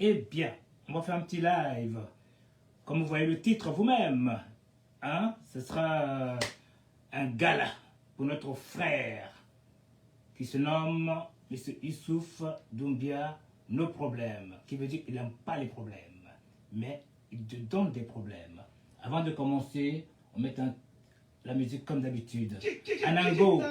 Eh bien, on va faire un petit live. Comme vous voyez le titre vous-même, hein, ce sera un gala pour notre frère qui se nomme M. Youssouf Doumbia, Nos problèmes, qui veut dire qu'il n'aime pas les problèmes, mais il te donne des problèmes. Avant de commencer, on met la musique comme d'habitude. Anango.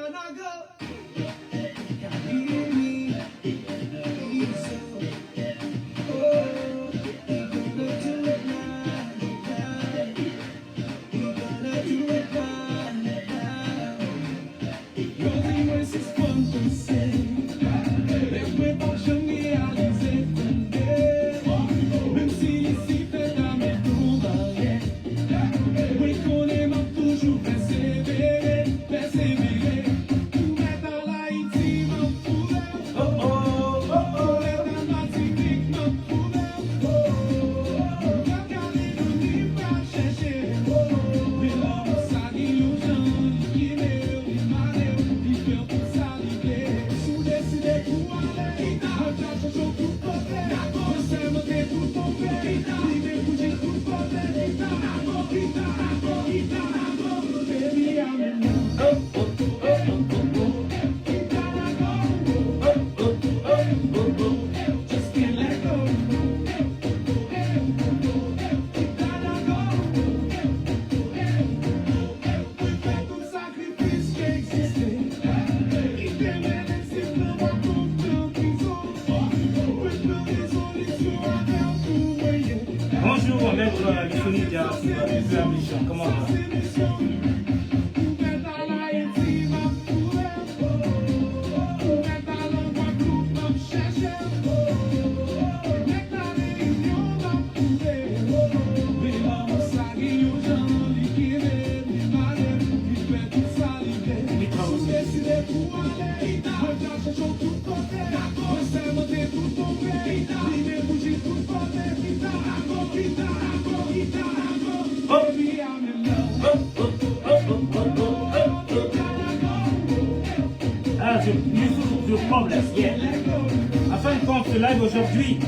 Bonjour, maître Lissonidia, comment va? Ah, je problème. Yeah. Afin de compte ce live aujourd'hui,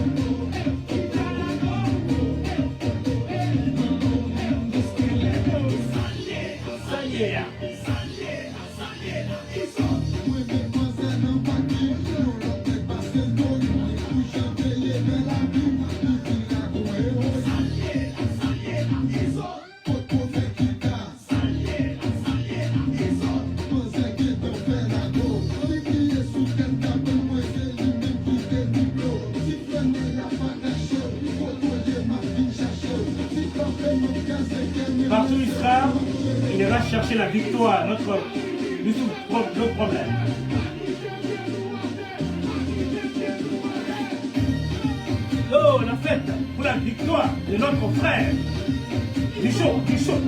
partout il sera, il ira chercher la victoire, notre problème. Oh, la fête pour la victoire de notre frère. Du chaud, du chaud.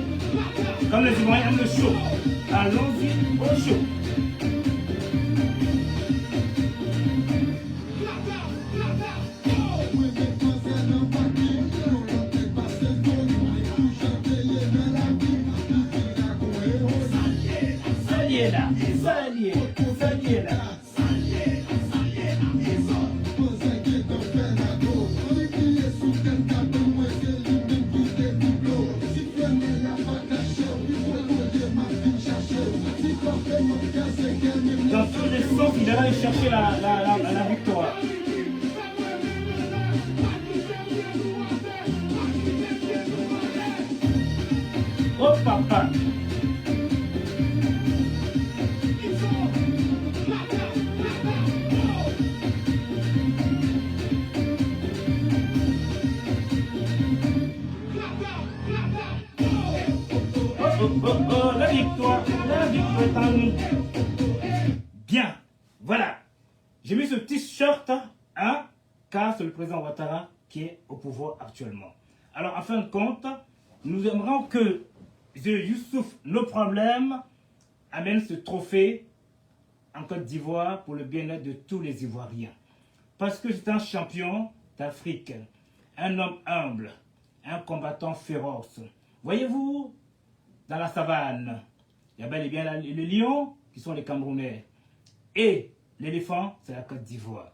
Comme les Ivoiriens aiment le chaud. Allons-y au chaud. Dans tous les sens, il ira chercher la victoire. Oh papa! La victoire est en nous. Bien, voilà. J'ai mis ce petit shirt, hein, car c'est le président Ouattara qui est au pouvoir actuellement. Alors, en fin de compte, nous aimerions que Youssouf, nos problèmes, amène ce trophée en Côte d'Ivoire pour le bien-être de tous les Ivoiriens. Parce que c'est un champion d'Afrique, un homme humble, un combattant féroce. Voyez-vous, dans la savane, il y a bel et bien les lions qui sont les Camerounais. Et l'éléphant, c'est la Côte d'Ivoire.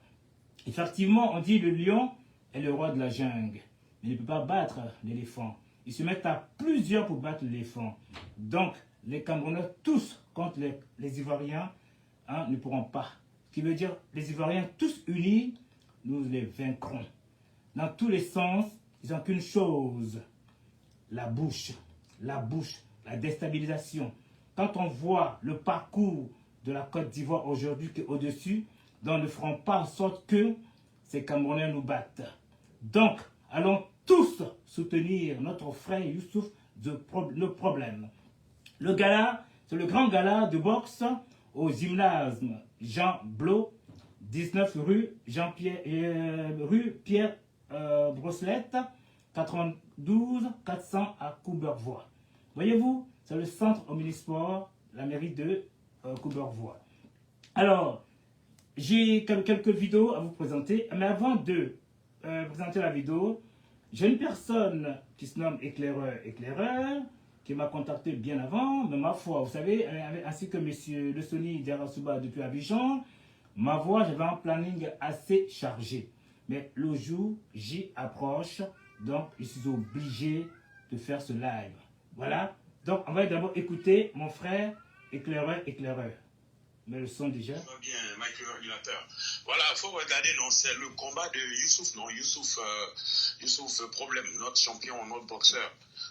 Effectivement, on dit le lion est le roi de la jungle. Mais il ne peut pas battre l'éléphant. Ils se mettent à plusieurs pour battre l'éléphant. Donc, les Camerounais, tous contre les Ivoiriens, hein, ne pourront pas. Ce qui veut dire, les Ivoiriens, tous unis, nous les vaincrons. Dans tous les sens, ils n'ont qu'une chose, la bouche, la déstabilisation. Quand on voit le parcours de la Côte d'Ivoire aujourd'hui qui est au-dessus, donc ne feront pas en sorte que ces Camerounais nous battent. Donc, allons tous soutenir notre frère Youssouf de le problème. Le gala, c'est le grand gala de boxe au gymnase Jean Blot, 19 rue Pierre Brosselette, 92 400 à Courbevoie. Voyez-vous, c'est le centre omnisport, la mairie de Courbevoie. Alors, j'ai quelques vidéos à vous présenter, mais avant de présenter la vidéo, j'ai une personne qui se nomme Éclaireur, qui m'a contacté bien avant, mais ma foi, vous savez, ainsi que M. Le Soni Diarasuba depuis Abidjan, ma voix, j'avais un planning assez chargé. Mais le jour, j'y approche, donc je suis obligé de faire ce live. Voilà, donc on va d'abord écouter mon frère Éclaireur. Mais le son déjà. Bien, Mike le régulateur. Voilà, il faut regarder, non, c'est le combat de Youssouf, non, Youssouf Problème, notre champion, notre boxeur,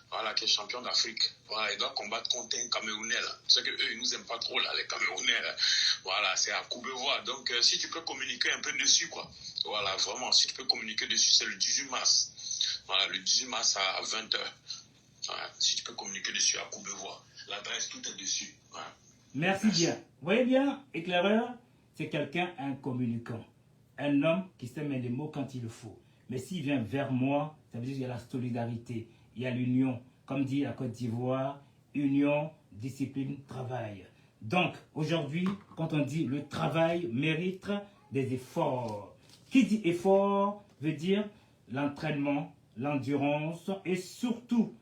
voilà, qui est champion d'Afrique. Voilà, il doit combattre contre un Camerounais, là. C'est que eux, ils nous aiment pas trop, là, les Camerounais, là. Voilà, c'est à Courbevoie. Donc, si tu peux communiquer un peu dessus, quoi. Voilà, vraiment, si tu peux communiquer dessus, c'est le 18 mars. Voilà, le 18 mars à 20 h. Voilà, si tu peux communiquer dessus à Courbevoie. L'adresse, tout est dessus. Voilà. Merci bien. Vous voyez bien, Éclaireur, c'est quelqu'un, un communicant. Un homme qui sait mettre les mots quand il le faut. Mais s'il vient vers moi, ça veut dire qu'il y a la solidarité, il y a l'union. Comme dit la Côte d'Ivoire, union, discipline, travail. Donc, aujourd'hui, quand on dit le travail mérite des efforts. Qui dit effort veut dire l'entraînement, l'endurance et surtout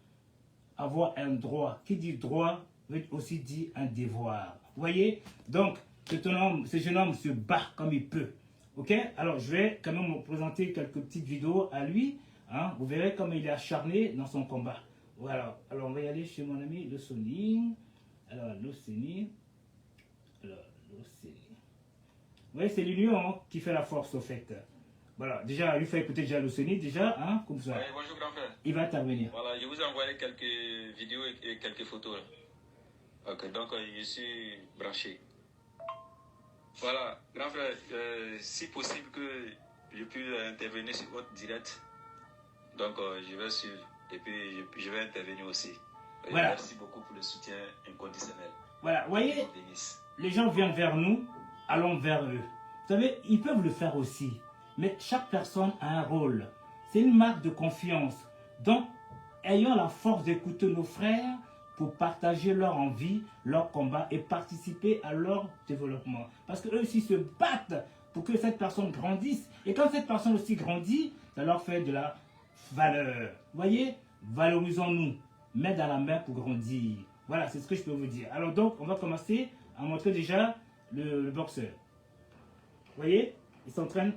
avoir un droit. Qui dit droit veut aussi dire un devoir. Vous voyez? Donc, ce jeune homme se bat comme il peut. Ok? Alors, je vais quand même vous présenter quelques petites vidéos à lui. Hein? Vous verrez comme il est acharné dans son combat. Voilà. Alors, on va y aller chez mon ami Le Soni. Alors, Le Soni. Vous voyez, c'est l'union, hein, qui fait la force, au fait. Voilà, déjà, il faut écouter déjà Le Soni, déjà, hein, comme ça. Oui, bonjour grand frère. Il va intervenir. Voilà, je vous ai envoyé quelques vidéos et quelques photos. Là. Ok, donc je suis branché. Voilà, grand frère, si possible que je puisse intervenir sur votre direct, donc je vais suivre et puis je vais intervenir aussi. Voilà. Merci beaucoup pour le soutien inconditionnel. Voilà, vous voyez, les gens viennent vers nous, allons vers eux. Vous savez, ils peuvent le faire aussi, mais chaque personne a un rôle. C'est une marque de confiance. Donc, ayons la force d'écouter nos frères pour partager leur envie, leur combat et participer à leur développement. Parce qu'eux aussi se battent pour que cette personne grandisse. Et quand cette personne aussi grandit, ça leur fait de la valeur. Vous voyez, valorisons-nous, main dans la main pour grandir. Voilà, c'est ce que je peux vous dire. Alors donc, on va commencer à montrer déjà le boxeur. Vous voyez, il s'entraîne.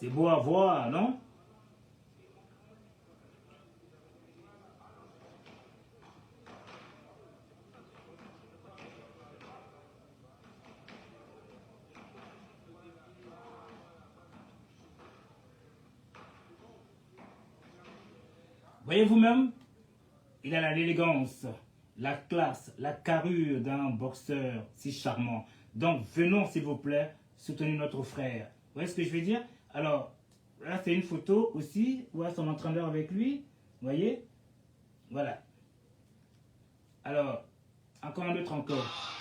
C'est beau à voir, non? Voyez vous-même, il a l'élégance, la classe, la carrure d'un boxeur si charmant. Donc venons s'il vous plaît soutenir notre frère. Vous voyez ce que je veux dire? Alors, là c'est une photo aussi, où est son entraîneur avec lui. Vous voyez? Voilà. Alors, encore un autre encore.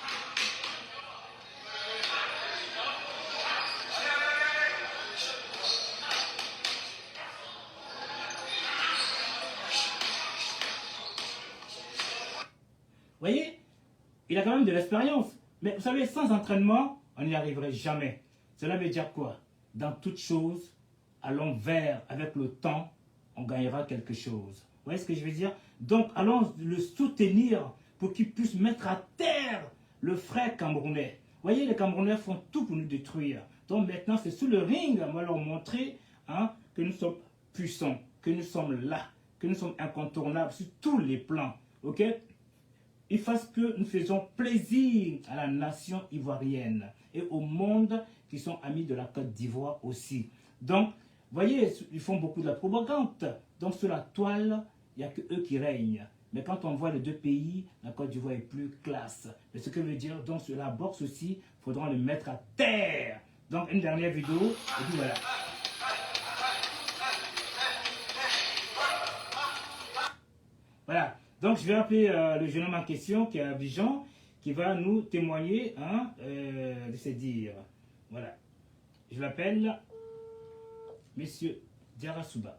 il a quand même de l'expérience. Mais vous savez, sans entraînement, on n'y arriverait jamais. Cela veut dire quoi? Dans toute chose, allons vers, avec le temps, on gagnera quelque chose. Vous voyez ce que je veux dire? Donc, allons le soutenir pour qu'il puisse mettre à terre le frère camerounais. Vous voyez, les Camerounais font tout pour nous détruire. Donc maintenant, c'est sur le ring, on va leur montrer que nous sommes puissants, que nous sommes là, que nous sommes incontournables sur tous les plans. Ok? Il faut que nous faisons plaisir à la nation ivoirienne et au monde qui sont amis de la Côte d'Ivoire aussi. Donc, vous voyez, ils font beaucoup de la propagande. Donc, sur la toile, il n'y a que eux qui règnent. Mais quand on voit les deux pays, la Côte d'Ivoire est plus classe. Mais ce que veut dire, donc sur la boxe aussi, il faudra le mettre à terre. Donc, une dernière vidéo, et puis voilà. Voilà. Donc, je vais appeler le jeune homme en question qui est à Abidjan, qui va nous témoigner de ses dires. Voilà. Je l'appelle Monsieur Diarasuba.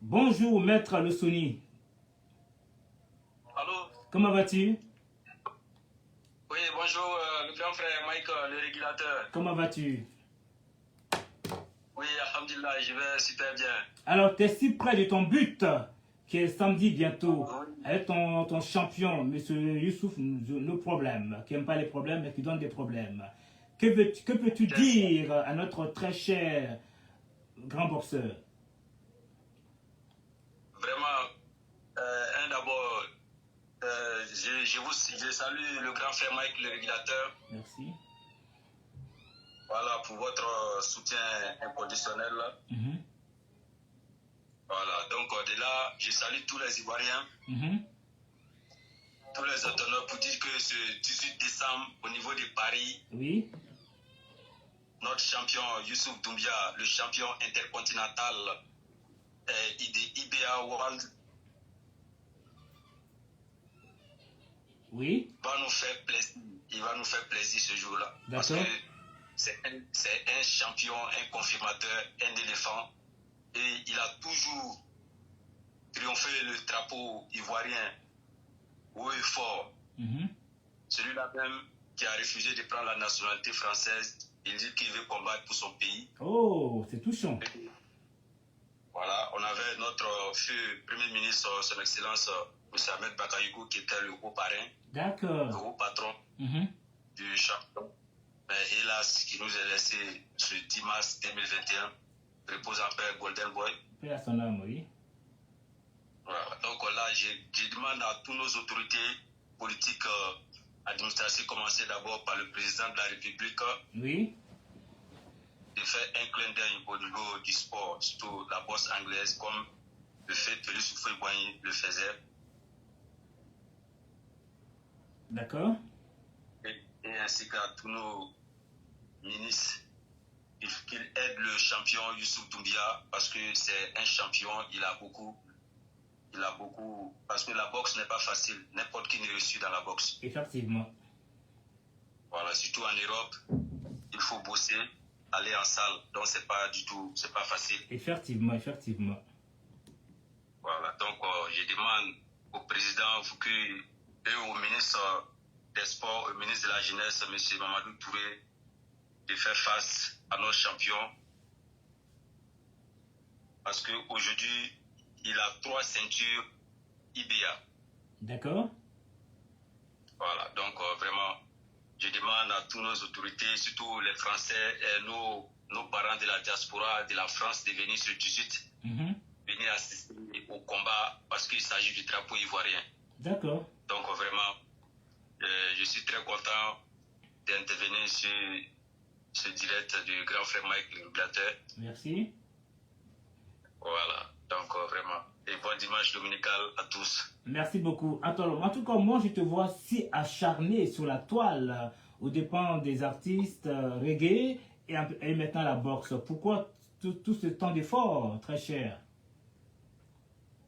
Bonjour, maître Le Soni. Allô? Comment vas-tu? Oui, bonjour, le grand frère Mike, le régulateur. Comment vas-tu? Oui, alhamdulillah, je vais super bien. Alors, tu es si près de ton but, qui est samedi bientôt, Oui. avec ton champion, M. Youssouf, nos problèmes, qui n'aime pas les problèmes, mais qui donne des problèmes. Que peux-tu dire à notre très cher grand boxeur? Vraiment, d'abord, je salue le grand frère Mike, le régulateur. Merci. Voilà, pour votre soutien inconditionnel. Mhm. Voilà, donc de là, je salue tous les Ivoiriens, Mhm. tous les entraîneurs pour dire que ce 18 décembre, au niveau de Paris, Oui. notre champion Youssouf Doumbia, le champion intercontinental IBA World, Oui. va nous faire plaisir. Il va nous faire plaisir ce jour-là. Parce que D'accord. c'est un champion, un confirmateur, un éléphant. Et il a toujours triomphé le drapeau ivoirien haut et fort. Mhm. Celui-là même qui a refusé de prendre la nationalité française, il dit qu'il veut combattre pour son pays. Oh, c'est touchant. Voilà, on avait notre feu Premier ministre, son Excellence, M. Ahmed Bakayoko, qui était le haut parrain, le D'accord. haut patron Mhm. du champion. Mais hélas, qui nous est laissé ce 10 mars 2021, repose en paix Golden Boy. Paix à son âme, oui. Voilà. Donc là, je demande à tous nos autorités politiques, administratives, commencer d'abord par le président de la République, Oui. de faire un clin d'œil au niveau du sport, surtout la boxe anglaise, comme le fait que Youssouf Boigny le faisait. D'accord. Et ainsi qu'à tous nos ministres, qu'il aide le champion Youssouf Doumbia, parce que c'est un champion, il a beaucoup, parce que la boxe n'est pas facile, n'importe qui n'est reçu dans la boxe. Effectivement. Voilà, surtout en Europe, il faut bosser, aller en salle, donc c'est pas facile. Effectivement, effectivement. Voilà, donc je demande au président Foucault et au ministre des Sports, au ministre de la Jeunesse, M. Mamadou Touré, de faire face à nos champions. Parce qu'aujourd'hui, il a 3 ceintures IBA. D'accord. Voilà, donc vraiment, je demande à toutes nos autorités, surtout les Français et nos parents de la diaspora de la France, de venir ce 18, venir assister au combat parce qu'il s'agit du drapeau ivoirien. D'accord. Donc vraiment, je suis très content d'intervenir sur ce direct du grand frère Mike, le régulateur. Merci. Voilà, donc vraiment, et bon dimanche dominical à tous. Merci beaucoup. Attends, en tout cas, moi, je te vois si acharné sur la toile, aux dépens des artistes reggae et maintenant la boxe. Pourquoi tout ce temps d'effort, très cher?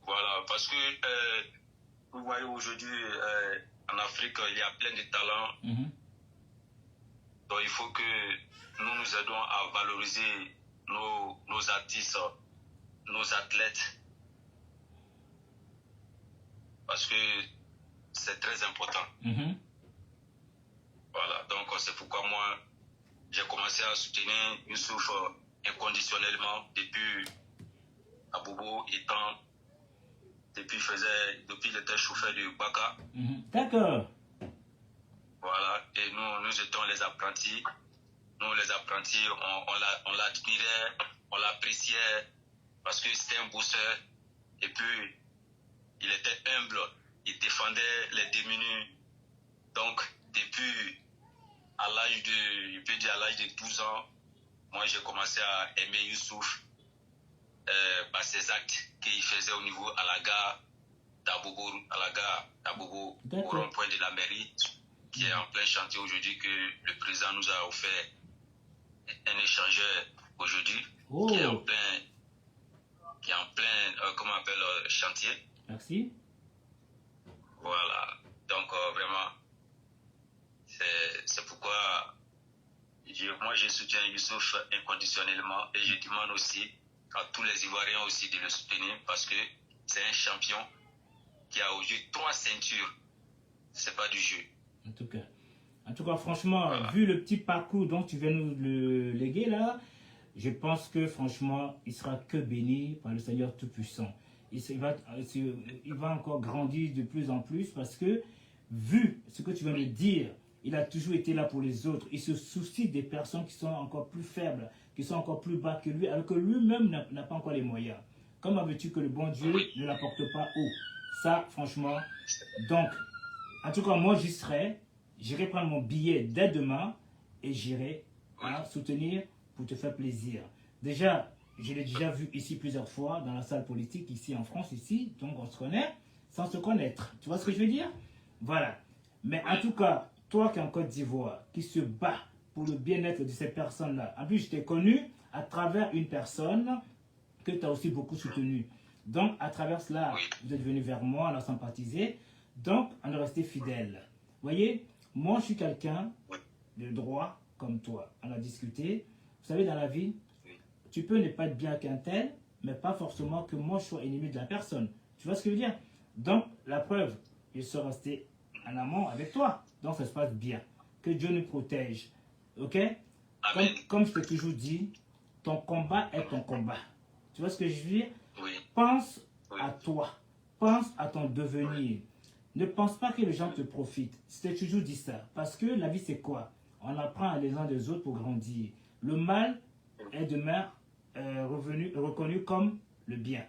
Voilà, parce que vous voyez aujourd'hui, en Afrique, il y a plein de talents. Donc il faut que nous nous aidons à valoriser nos artistes, nos athlètes, parce que c'est très important. Voilà, donc c'est pourquoi moi, j'ai commencé à soutenir Youssouf inconditionnellement depuis Abobo étant, depuis il était chauffeur du Baka. D'accord. Voilà, et nous étions les apprentis. Nous, les apprentis, on l'admirait, on l'appréciait parce que c'était un bosseur. Et puis, il était humble, il défendait les démunis. Donc, depuis à l'âge de 12 ans, moi j'ai commencé à aimer Youssouf par ses actes qu'il faisait au niveau à la gare d'Abobo, au rond-point de la mairie, qui est en plein chantier aujourd'hui, que le président nous a offert un échangeur aujourd'hui, qui est en plein, comment on appelle, chantier. Merci. Voilà, donc vraiment, c'est pourquoi moi je soutiens Youssouf inconditionnellement et je demande aussi à tous les Ivoiriens aussi de le soutenir parce que c'est un champion qui a aujourd'hui 3 ceintures. C'est pas du jeu. En tout cas, franchement, voilà. Vu le petit parcours dont tu viens nous le léguer là, je pense que franchement, il sera que béni par le Seigneur Tout-Puissant. Il va encore grandir de plus en plus parce que, vu ce que tu viens de dire, il a toujours été là pour les autres. Il se soucie des personnes qui sont encore plus faibles, qui sont encore plus bas que lui, alors que lui-même n'a pas encore les moyens. Comment veux-tu que le bon Dieu ne l'apporte pas haut? Ça, franchement. Donc, en tout cas, moi, j'y serai. J'irai prendre mon billet dès demain et j'irai soutenir pour te faire plaisir. Déjà, je l'ai déjà vu ici plusieurs fois dans la salle politique, ici en France, ici. Donc, on se connaît sans se connaître. Tu vois ce que je veux dire? Voilà. Mais en tout cas, toi qui es en Côte d'Ivoire, qui se bat pour le bien-être de ces personnes-là. En plus, je t'ai connu à travers une personne que tu as aussi beaucoup soutenue. Donc, à travers cela, vous êtes venu vers moi, on a sympathisé. Donc, on est resté fidèles. Vous voyez, moi, je suis quelqu'un de droit comme toi. On a discuté. Vous savez, dans la vie, tu peux ne pas être bien qu'un tel, mais pas forcément que moi, je sois ennemi de la personne. Tu vois ce que je veux dire? Donc, la preuve, je suis resté en amont avec toi. Donc, ça se passe bien. Que Dieu nous protège. Ok? Comme je t'ai toujours dit, ton combat est ton combat. Tu vois ce que je veux dire? Pense à toi. Pense à ton devenir. Ne pense pas que les gens te profitent. Je t'ai toujours dit ça. Parce que la vie, c'est quoi? On apprend les uns des autres pour grandir. Le mal est demain reconnu comme le bien.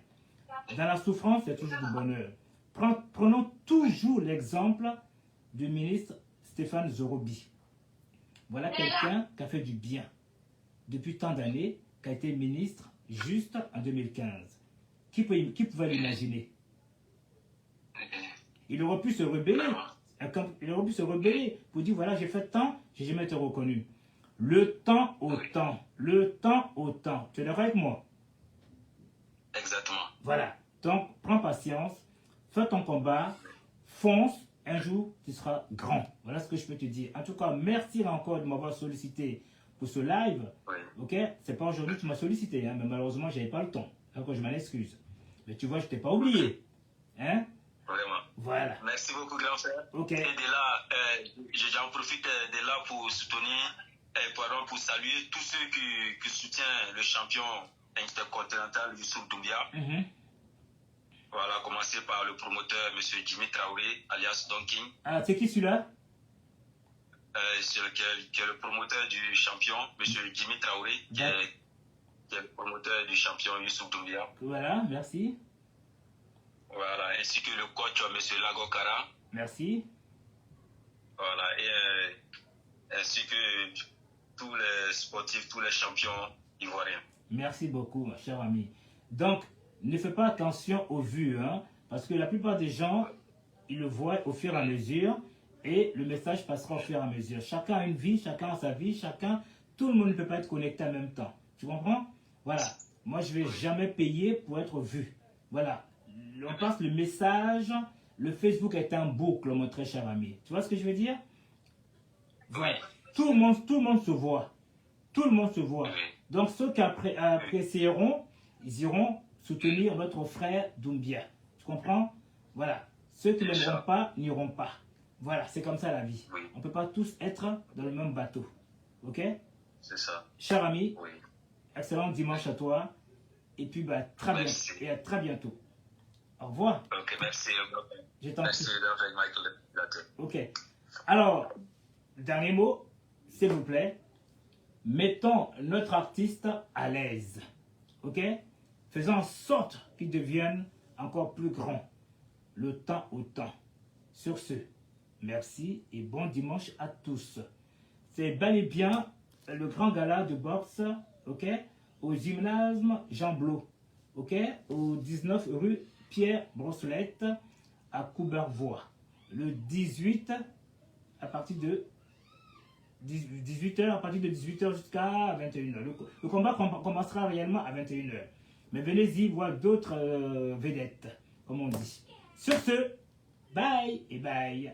Dans la souffrance, c'est toujours du bonheur. Prenons toujours l'exemple du ministre Stéphane Zorobi. Voilà quelqu'un qui a fait du bien depuis tant d'années, qui a été ministre juste en 2015. Qui pouvait l'imaginer? Il aurait pu se rebeller. Il aurait pu se rebeller pour dire voilà, j'ai fait tant, j'ai jamais été reconnu. Le temps au temps. Le temps au temps. Tu es d'accord avec moi? Exactement. Voilà. Donc, prends patience. Fais ton combat. Fonce. Un jour, tu seras grand. Voilà ce que je peux te dire. En tout cas, merci encore de m'avoir sollicité pour ce live. Ok? C'est pas aujourd'hui que tu m'as sollicité, hein, mais malheureusement, je n'avais pas le temps. Donc, je m'en excuse. Mais tu vois, je ne t'ai pas oublié. Hein? Vraiment. Voilà. Merci beaucoup, grand frère. Ok. Et de là, j'en profite de là pour soutenir, pour saluer tous ceux qui soutiennent le champion intercontinental Youssouf Doumbia. Voilà, commencer par le promoteur, M. Jimmy Traoré, alias Don King. Ah, c'est qui celui-là? Qui est le promoteur du champion, M. Jimmy Traoré, qui est le promoteur du champion Youssouf Doumbia. Voilà, merci. Voilà, ainsi que le coach, M. Lagokara. Merci. Voilà, et ainsi que tous les sportifs, tous les champions ivoiriens. Merci beaucoup, mon cher ami. Donc, ne fais pas attention aux vues, hein, parce que la plupart des gens, ils le voient au fur et à mesure, et le message passera au fur et à mesure. Chacun a une vie, chacun a sa vie, tout le monde ne peut pas être connecté en même temps. Tu comprends? Voilà. Moi, je ne vais jamais payer pour être vu. Voilà. On passe le message, le Facebook est en boucle, mon très cher ami. Tu vois ce que je veux dire? Voilà. Tout le monde se voit. Tout le monde se voit. Oui. Donc ceux qui apprécieront, ils iront soutenir notre frère Doumbia. Tu comprends? Voilà. Ceux qui n'aimeront pas, n'iront pas. Voilà, c'est comme ça la vie. Oui. On ne peut pas tous être dans le même bateau. Ok? C'est ça. Cher ami, Oui. excellent dimanche à toi. Et puis, bah, Merci. et à très bientôt. Au revoir. Ok, merci. Je t'en Merci prie. avec Michael. Ok. Alors, dernier mot, s'il vous plaît. Mettons notre artiste à l'aise. Ok? Faisons en sorte qu'il devienne encore plus grand. Le temps au temps. Sur ce, merci et bon dimanche à tous. C'est bel et bien le grand gala de boxe, ok, au gymnase Jean Blot, ok, au 19 rue Pierre Brossolette à Courbevoie. Le 18 à partir de 18h, à partir de 18h jusqu'à 21h. Le combat commencera réellement à 21h. Mais venez-y voir d'autres vedettes, comme on dit. Sur ce, bye et bye.